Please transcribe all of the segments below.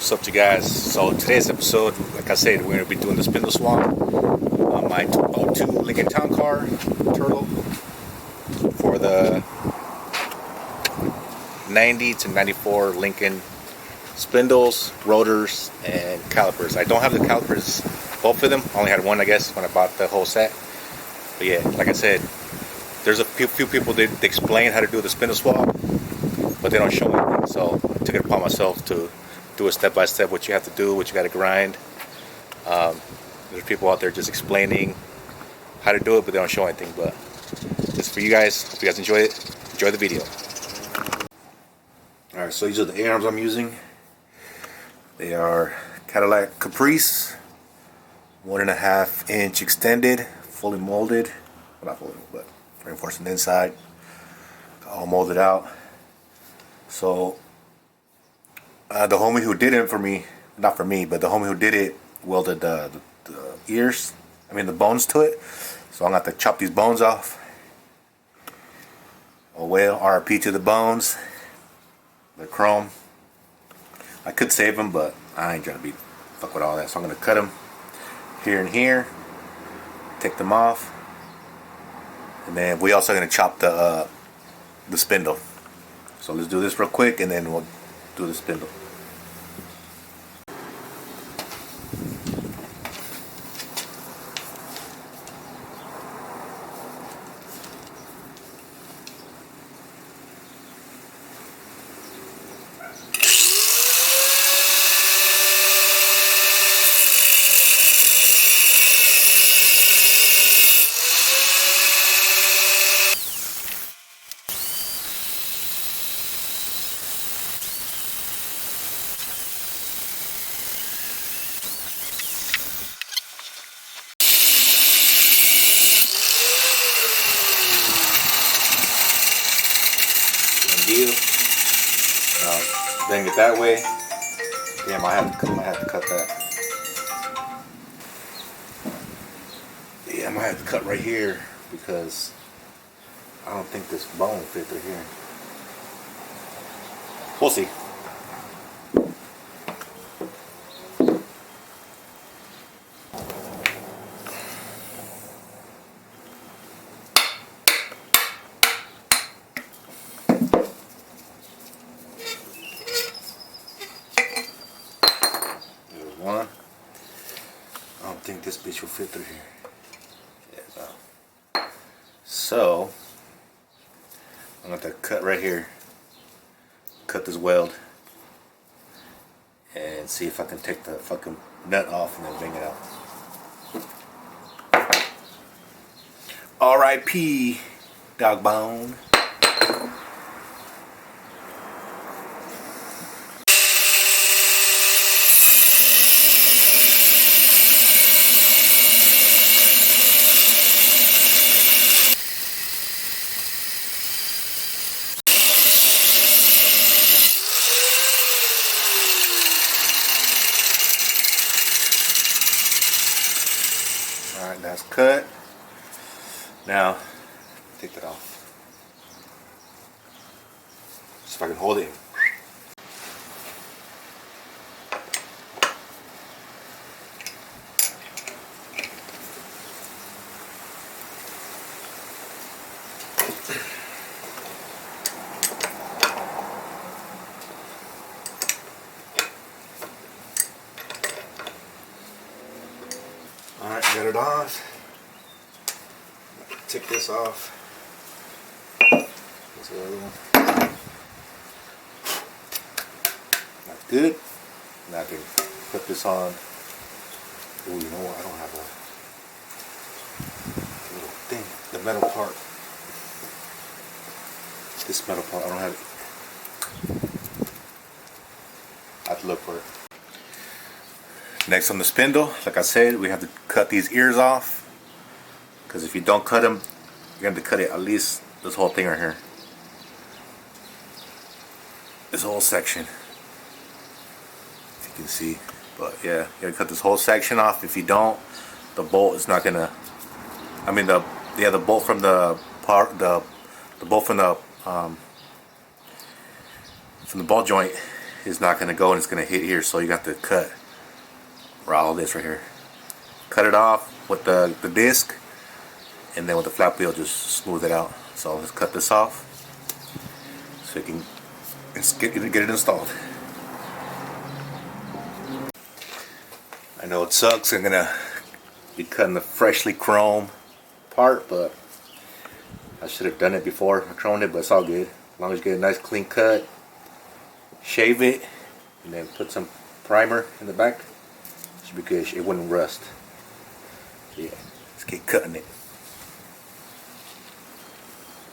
What's up, you guys? So today's episode, like I said, we're going to be doing the spindle swap on my 02 Lincoln Town Car Turtle for the 90 to 94 Lincoln spindles, rotors, and calipers. I don't have the calipers, both of them. I only had one, I guess, when I bought the whole set. But yeah, like I said, there's a few people that explain how to do the spindle swap, but they don't show anything. So I took it upon myself to do a step-by-step what you have to do, what you got to grind. There's people out there just explaining how to do it, but they don't show anything. But just for you guys, hope you guys enjoy it. Enjoy the video. Alright, so these are the A-arms I'm using. They are Cadillac Caprice, 1.5 inch extended, fully molded. Well, not fully, but reinforcing the inside. All molded out. So the homie who did it for me, not for me, but the homie who did it welded the ears, the bones to it. So I'm going to have to chop these bones off. Oh well, RIP to the bones. They're chrome. I could save them, but I ain't trying to fuck with all that. So I'm going to cut them here and here, take them off, and then we also going to chop the spindle. So let's do this real quick, and then we'll do the spindle. Deal. Bang it that way. Damn, I have to cut that. Yeah, I might have to cut right here because I don't think this bone fit through here. We'll see. One. I don't think this bitch will fit through here. Yeah, so I'm going to cut right here. Cut this weld. And see if I can take the fucking nut off and then bang it out. R.I.P. dog bone. Alright, that's cut. Now, take that off. See if I can hold it. Alright, got it off. Take this off. That's the other one. That's good. Now I can put this on. Oh, you know what? I don't have a little thing. The metal part. This metal part, I don't have it. I have to look for it. Next on the spindle, like I said, we have to cut these ears off, because if you don't cut them, you're going to cut it at least this whole thing right here. This whole section, if you can see. But yeah, you got to cut this whole section off. If you don't, the bolt is not going to, the bolt from the bolt from the ball joint is not going to go and it's going to hit here, so you got to cut all this right here. Cut it off with the disc, and then with the flap wheel just smooth it out. So let's cut this off so you can get it installed. I know it sucks. I'm gonna be cutting the freshly chrome part, but I should have done it before I chromed it, but it's all good. As long as you get a nice clean cut, shave it, and then put some primer in the back, should be good. It wouldn't rust. So yeah, let's get cutting it.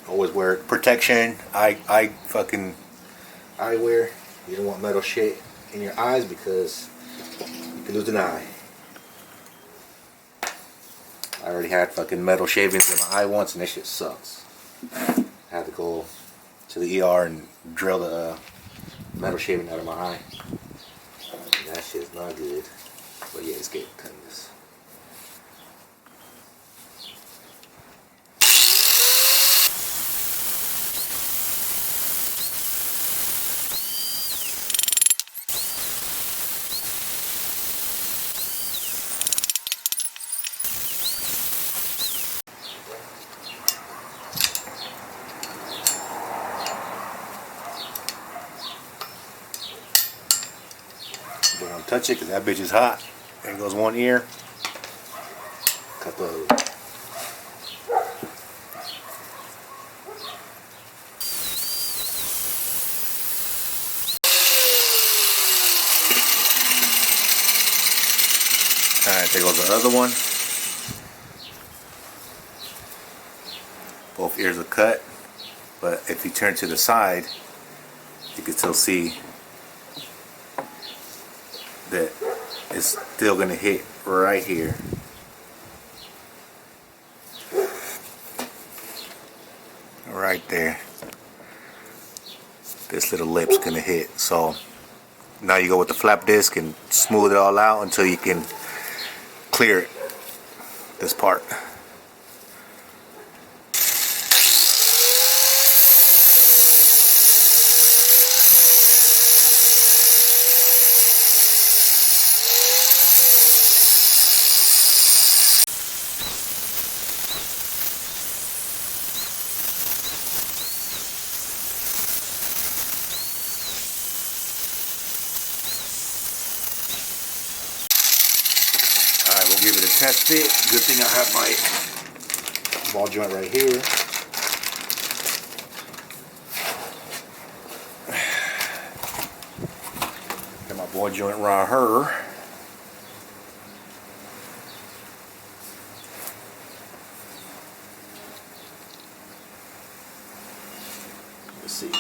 Always wear protection, fucking eyewear. You don't want metal shit in your eyes because you can lose an eye. I already had fucking metal shavings in my eye once, and that shit sucks. I had to go to the ER and drill the metal shaving out of my eye. That shit's not good. But yeah, let's get cutting this. Don't touch it because that bitch is hot. There goes one ear. Cut the Alright, there goes the other one. Both ears are cut, but if you turn to the side, you can still see that it's still going to hit right here. Right there. This little lip's going to hit. So now you go with the flap disc and smooth it all out until you can clear it, this part. Alright, we'll give it a test fit. Good thing I have my ball joint right here. Got my ball joint right here. Let's see.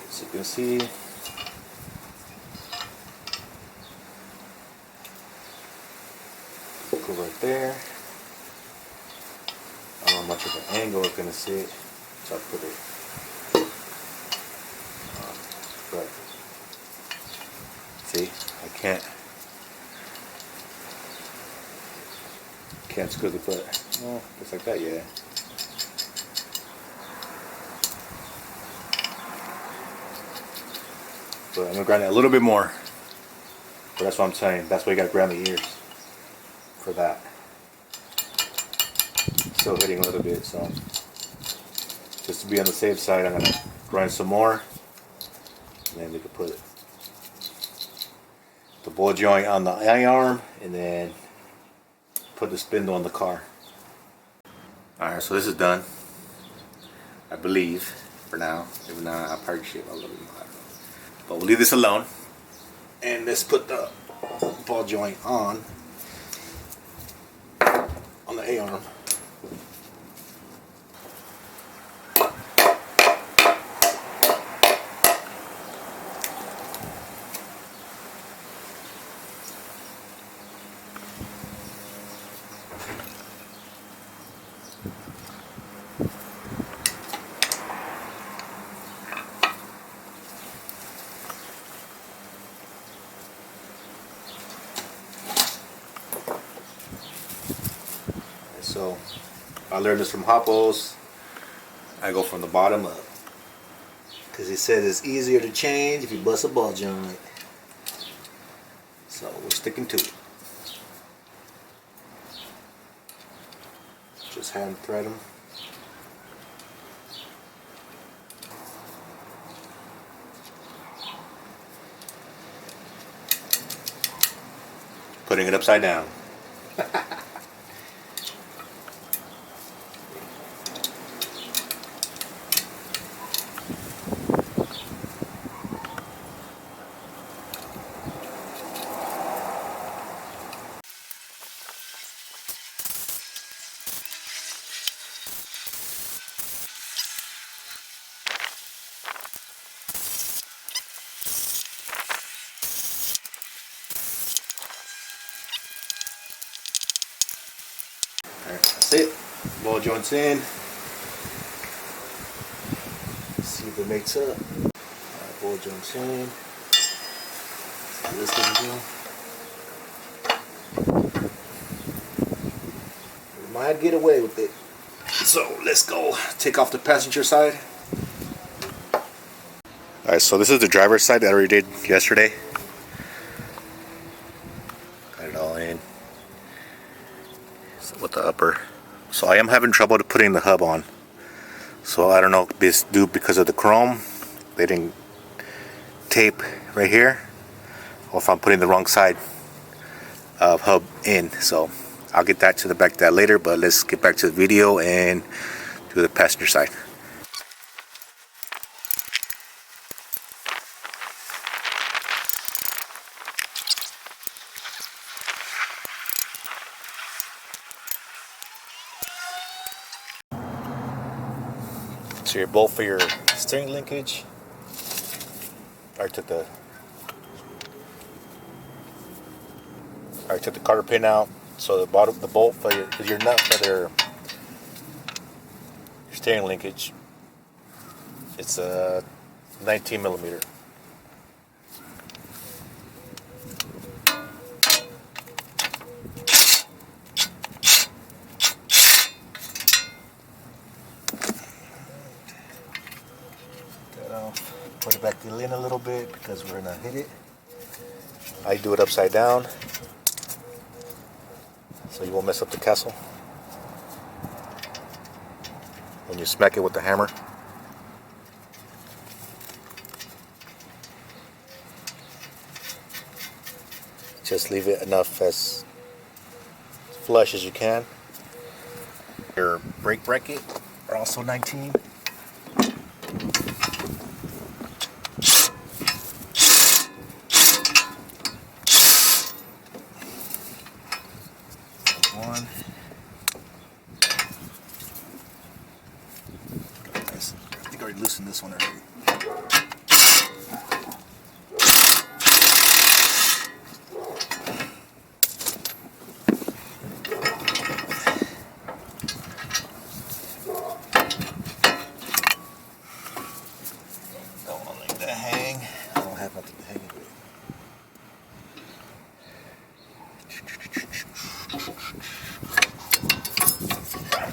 As you can see. Go right there. I don't know how much of an angle it's going to sit, so I put it. But see, I can't screw the butt. Well, just like that, yeah. But I'm gonna grind it a little bit more. But that's what I'm saying. That's why you gotta grind the ears. For that. Still hitting a little bit, so just to be on the safe side, I'm gonna grind some more, and then we can put the ball joint on the eye arm, and then put the spindle on the car. Alright, so this is done, I believe, for now. If not, I'll probably shave a little bit more. I don't know. But we'll leave this alone, and let's put the ball joint on the A-arm. So I learned this from Hoppos. I go from the bottom up. Because he said it's easier to change if you bust a ball joint. So we're sticking to it. Just hand thread them. Putting it upside down. Alright, that's it. Ball joints in. See if it makes up. Alright, ball joints in. See this thing go. We might get away with it. So let's go. Take off the passenger side. Alright, so this is the driver's side that I already did yesterday. Got it all in. With the upper, so I am having trouble putting the hub on. So I don't know if it's due because of the chrome, they didn't tape right here, or if I'm putting the wrong side of hub in. So I'll get that to the back of that later, but let's get back to the video and do the passenger side. So your bolt for your steering linkage. I took the cotter pin out. So the bolt for your nut for your steering linkage. It's a 19 millimeter. Put it back in a little bit because we're gonna hit it. I do it upside down so you won't mess up the castle when you smack it with the hammer. Just leave it enough as flush as you can. Your brake bracket are also 19. One. Nice. I think I already loosened this one already. Don't want to let that hang. I don't have nothing to hang it with.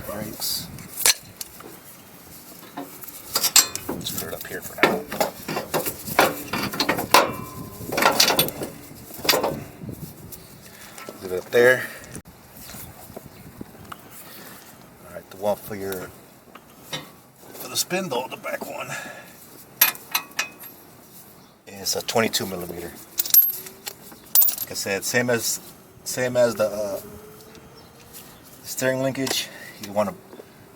Brakes. Let's put it up here for now. Leave it up there. Alright, the one for the spindle, the back one, is a 22 millimeter. Like I said, same as the steering linkage.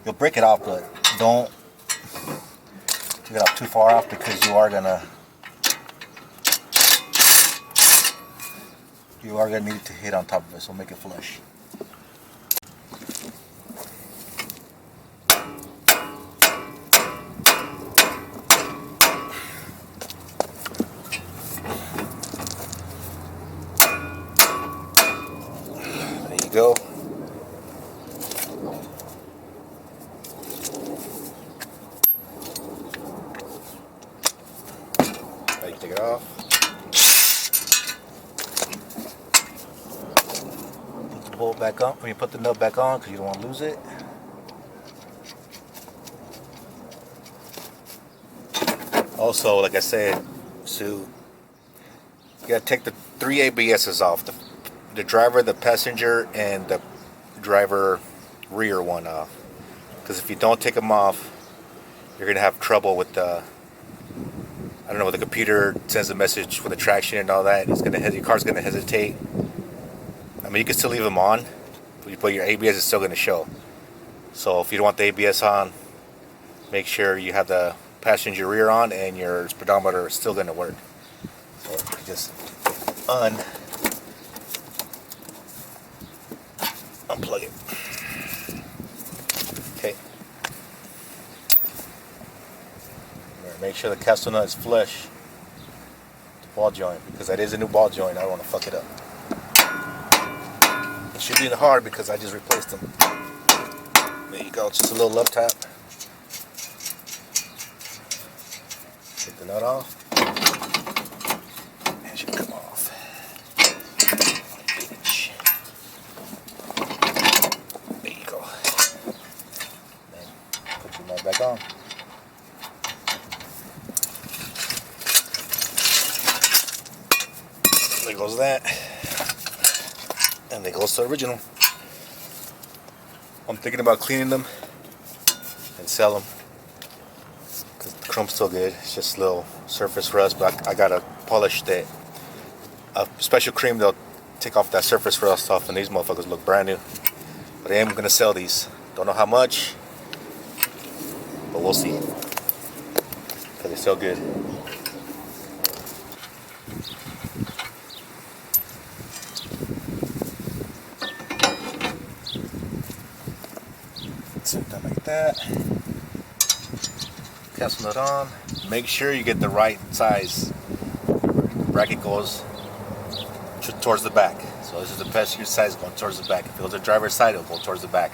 You'll break it off, but don't take it off too far off because you are gonna need it to hit on top of it, so make it flush. There you go. Take it off. Put the bolt back on. When you put the nut back on, because you don't want to lose it. Also, like I said, so you gotta take the 3 ABSs off: the driver, the passenger, and the driver rear one off. Because if you don't take them off, you're gonna have trouble with the, I don't know, the computer sends a message with the traction and all that. It's gonna, your car's gonna hesitate. I mean, you can still leave them on, but your ABS is still gonna show. So if you don't want the ABS on, make sure you have the passenger rear on and your speedometer is still gonna work. So just unplug it. Okay. Make sure the castle nut is flush. The ball joint, because that is a new ball joint. I don't want to fuck it up. It should be hard because I just replaced them. There you go. Just a little love tap. Take the nut off. It should come off. Bitch. There you go. Then put your nut back on. There goes that, and there goes the original. I'm thinking about cleaning them and sell them because the chrome's still good. It's just a little surface rust, but I gotta polish that. A special cream that'll take off that surface rust off, and these motherfuckers look brand new. But I am gonna sell these. Don't know how much, but we'll see because they're so good. Set that like that. Castle nut on. Make sure you get the right size. Bracket goes towards the back. So this is the passenger side going towards the back. If it was the driver's side, it'll go towards the back.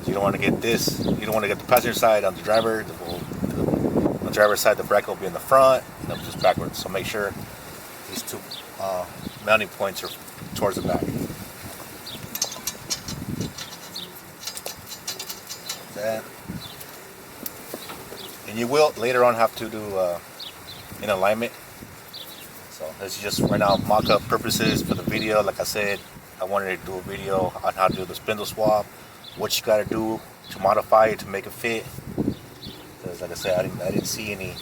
You don't want to get this. You don't want to get the passenger side on the driver. On the driver's side, the bracket will be in the front, and then just backwards. So make sure these two mounting points are towards the back. That. And you will later on have to do in alignment. So this is just right now mock-up purposes for the video. Like I said, I wanted to do a video on how to do the spindle swap, what you got to do to modify it to make it fit. Because like I said, I didn't see any,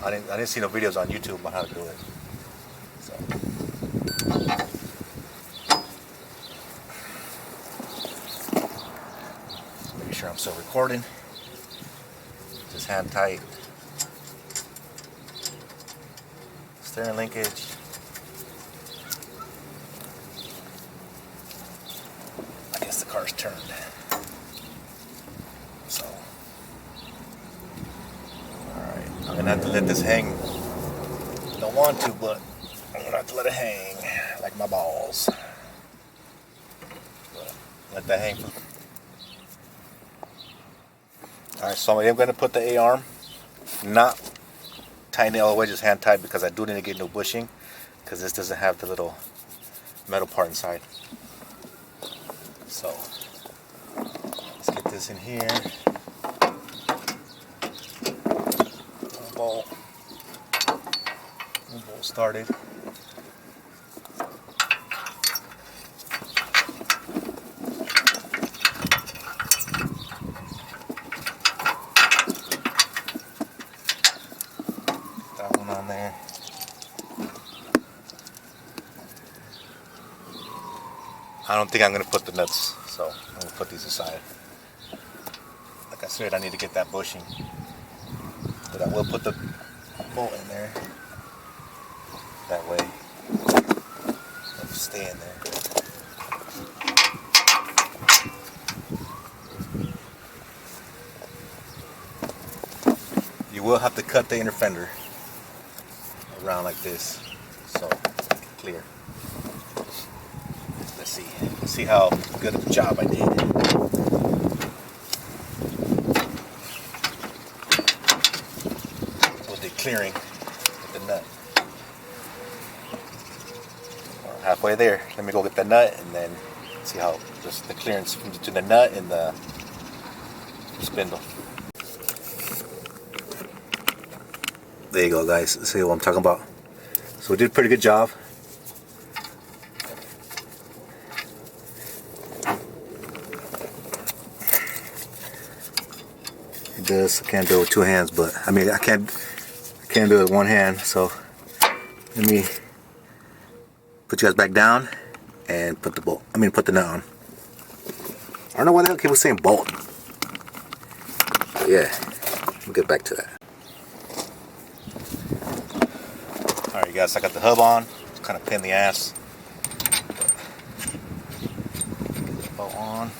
I didn't see no videos on YouTube on how to do it. So. Make sure I'm still recording. Just hand tight. Steering linkage. I guess the car's turned. So, alright, I'm gonna have to let this hang. Don't want to, but I'm gonna have to let it hang like my balls. But let that hang. Alright, so I am going to put the A-arm, not tighten it all the way, just hand tight, because I do need to get new bushing, because this doesn't have the little metal part inside. So, let's get this in here. Bolt started. On there. I don't think I'm going to put the nuts, so I'm going to put these aside. Like I said, I need to get that bushing, but I will put the bolt in there. That way it'll stay in there. You will have to cut the inner fender around like this, so clear. Let's see how good of a job I did with the clearing with the nut. We're halfway there. Let me go get the nut and then see how just the clearance between the nut and the spindle. There you go, guys. See what I'm talking about. So we did a pretty good job. It does. I can't do it with two hands, but I mean I can't do it with one hand. So let me put you guys back down and put the bolt. Put the nut on. I don't know why the hell people saying bolt. But yeah, we'll get back to that. Alright guys, I got the hub on. It's kind of pain in the ass. Get the bolt on.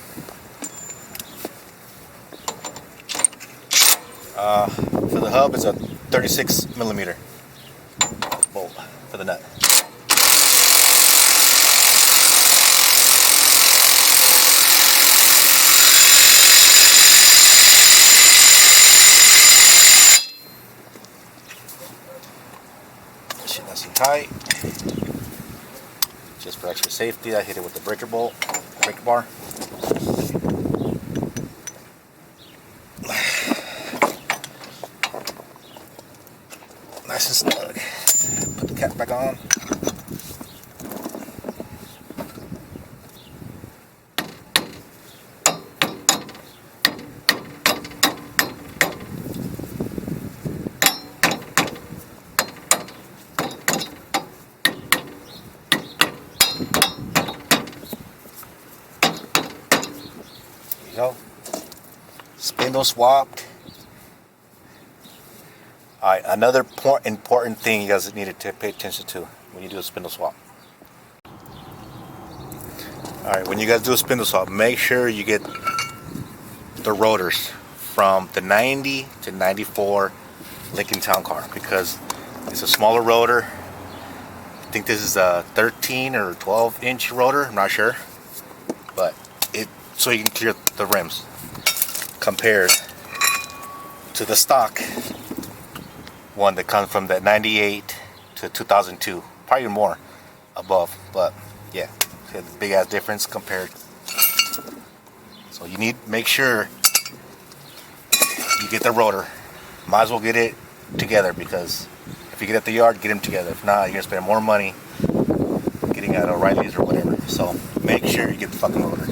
For the hub, it's a 36 millimeter bolt for the nut. Shit, nice and tight. Just for extra safety, I hit it with the breaker bar. Nice and snug. Put the cap back on. There you go. Spindle swapped. Alright, another important thing you guys needed to pay attention to when you do a spindle swap. Alright, when you guys do a spindle swap, make sure you get the rotors from the 90 to 94 Lincoln Town Car, because it's a smaller rotor. I think this is a 13 or 12 inch rotor, I'm not sure. But so you can clear the rims compared to the stock one that comes from that 98 to 2002, probably more above, but yeah, the big ass difference compared. So you need make sure you get the rotor. Might as well get it together, because if you get at the yard, get them together. If not, you're gonna spend more money getting at O'Reilly's or whatever. So make sure you get the fucking rotor.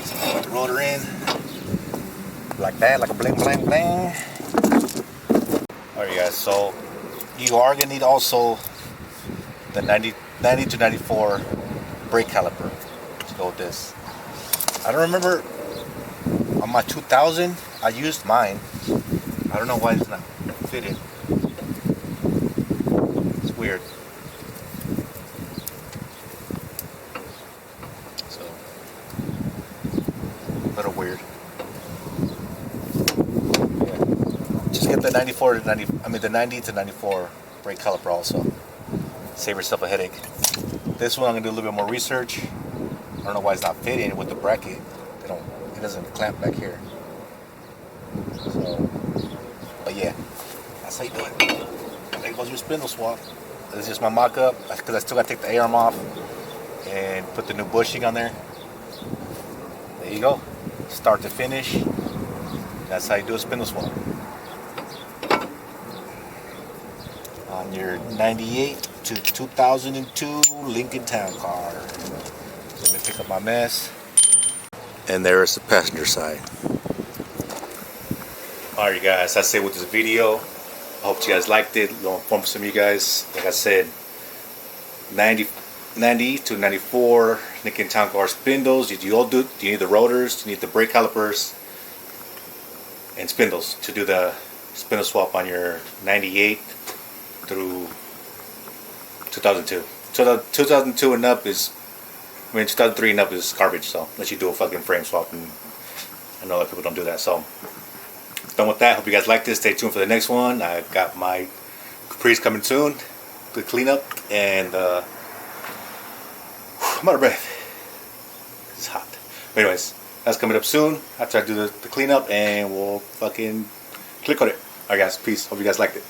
So put the rotor in like that, like a bling bling bling. Alright guys, so you are going to need also the 90 to 94 brake caliper to go with this. I don't remember, on my 2000 I used mine. I don't know why it's not fitting. It's weird. So, a little weird. Just get the 94 to 90. The 90 to 94 brake caliper also. Save yourself a headache. This one I'm gonna do a little bit more research. I don't know why it's not fitting with the bracket. It doesn't clamp back here. So, but yeah, that's how you do it. There goes your spindle swap. This is just my mock-up, because I still gotta take the A-arm off and put the new bushing on there. There you go. Start to finish. That's how you do a spindle swap. On your 98 to 2002 Lincoln Town Car. So let me pick up my mess. And there is the passenger side. Alright guys, that's it with this video. I hope you guys liked it. I'll inform some of you guys. Like I said, 90 to 94 Lincoln Town Car spindles. Do you need the rotors? Do you need the brake calipers? And spindles to do the spindle swap on your 98 through 2002. So the 2002 and up is, 2003 and up is garbage. So unless you do a fucking frame swap, and I know that people don't do that. So done with that. Hope you guys like this. Stay tuned for the next one. I got my Caprice coming soon to clean up, and I'm out of breath. It's hot. But anyways, that's coming up soon after I do the cleanup, and we'll fucking click on it. Alright guys, peace. Hope you guys liked it.